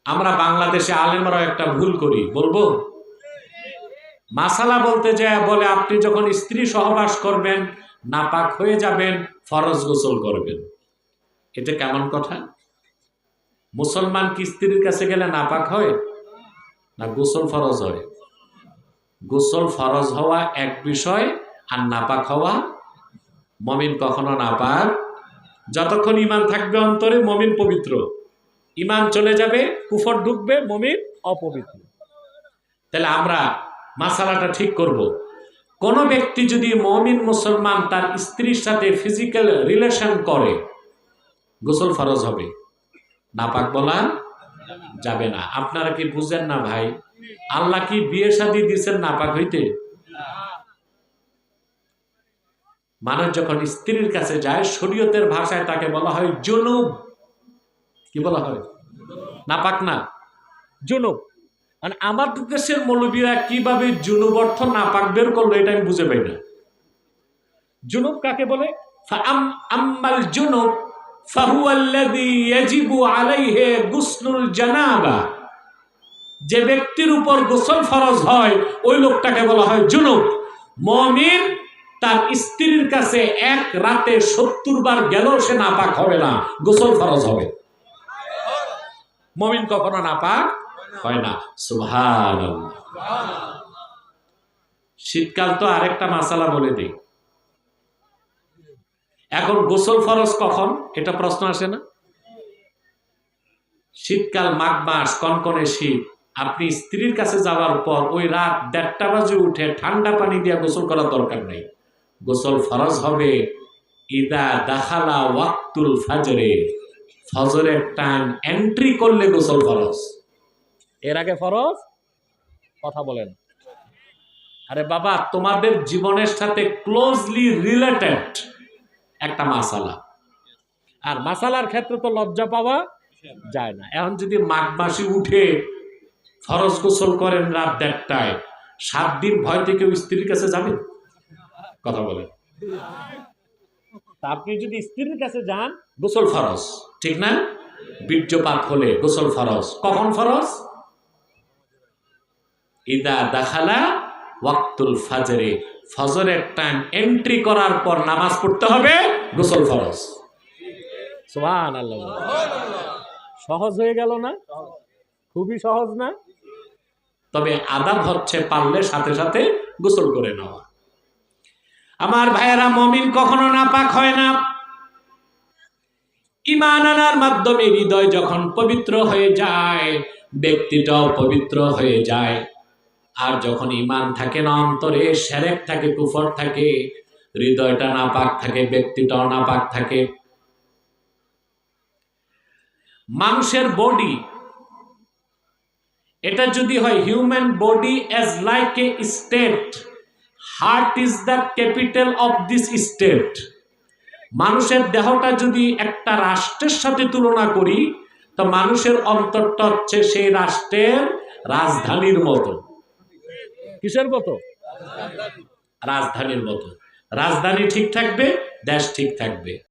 আমরা বাংলাদেশে আলেমরা একটা ভুল করি, বলবো? মাসালা বলতে যায় বলে আপনি যখন স্ত্রী সহবাস করবেন নাপাক হয়ে যাবেন, ফরজ গোসল করবেন। এটা কেমন কথা? মুসলমান কি স্ত্রীর কাছে গেলে নাপাক হয় না গোসল ফরজ হয়? গোসল ফরজ হওয়া এক বিষয়, আর নাপাক হওয়া। মমিন কখনো নাপাক, যতক্ষণ ঈমান থাকবে অন্তরে মমিন পবিত্র। ঈমান চলে যাবে, কুফর ঢুকবে, মমিন অপবিত্র। তাহলে আমরা মাসালাটা ঠিক করব। কোন ব্যক্তি যদি মমিন মুসলমান তার স্ত্রীর সাথে ফিজিক্যাল রিলেশন করে, গোসল ফরজ হবে, নাপাক বলা যাবে না। আপনারা কি বুঝেন না ভাই? আল্লাহ কি বিয়ে শাদী দিয়েছেন নাপাক হইতে? মানুষ যখন স্ত্রীর কাছে যায়, শরীয়তের ভাষায় তাকে বলা হয় জুনুব। কি বলা হয়? নাপাক না, জুনুব। মানে আমাদের দেশের মৌলবীরা কিভাবে জুনুব অর্থ নাপাক বের করলো এটা আমি বুঝে পাই না। জুনুব কাকে বলে? আম্মাল জুনুব ফাহুয়াল্লাযী ইয়াজিবু আলাইহি গুসলুল জানাবা। যে ব্যক্তির উপর গোসল ফরজ হয় ওই লোকটাকে বলা হয় জুনুব। মুমিন তার স্ত্রীর কাছে এক রাতে 70 বার গেলেও সে নাপাক হবে না, গোসল ফরজ হবে। মুমিন কখনো নাপাক হয় না। সুবহানাল্লাহ। শীতকাল তো আরেকটা মাসালা বলে দিই। এখন গোসল ফরজ কখন, এটা প্রশ্ন আসে না? শীতকাল, মাঘ মাস, কনকনে শীত। আপনি স্ত্রীর কাছে যাওয়ার পর ওই রাত 1:30 বাজে উঠে ঠান্ডা পানি দিয়ে গোসল করার দরকার নেই। গোসল ফরজ হবে ইদা দাখালা ওয়াক্তুল ফাজরে, ফজরের টাইম এন্ট্রি করলে গোসল ফরজ। এর আগে ফরজ? কথা বলেন। আরে বাবা, তোমাদের জীবনের সাথে ক্লোজলি রিলেটেড একটা মাসালা, আর মাসালার ক্ষেত্রে তো লজ্জা পাওয়া যায় না। এখন যদি মাঘ মাসে উঠে ফরজ গোসল করেন রাত 1:30টায়, 7 দিন ভয় থেকে স্ত্রীর কাছে যাবেন? কথা বলেন। আপনি যদি স্ত্রীর কাছে যান, গোসল ফরজ, ঠিক না? বীর্যপাত হলে গোসল ফরজ। কখন ফরজ? ইদা দাখালা ওয়াক্তুল ফাজরে, ফজরের টাইম এন্ট্রি করার পর নামাজ পড়তে হবে, গোসল ফরজ। সুবহানাল্লাহ। সহজ হয়ে গেল না? খুবই সহজ না? তবে আদাব হচ্ছে পারলে সাথে সাথে গোসল করে নেওয়া। আমার ভাইয়েরা, মুমিন কখনো নাপাক হয় না। ঈমান আনার মাধ্যমে হৃদয় যখন পবিত্র হয়ে যায়, ব্যক্তিটাও পবিত্র হয়ে যায়। আর যখন ঈমান থাকে না অন্তরে, শিরক থাকে, কুফর থাকে, হৃদয়টা নাপাক থাকে, ব্যক্তিটাও নাপাক থাকে। মানুষের বডি, এটা যদি হয় human body as like a state, heart is the capital of this state. মানুষের দেহটা যদি একটা রাষ্ট্রের সাথে তুলনা করি, তো মানুষের অন্তরটা হচ্ছে সেই রাষ্ট্রের রাজধানীর মতো। কিসের মতো? রাজধানীর মতো। রাজধানী ঠিক থাকবে, দেশ ঠিক থাকবে।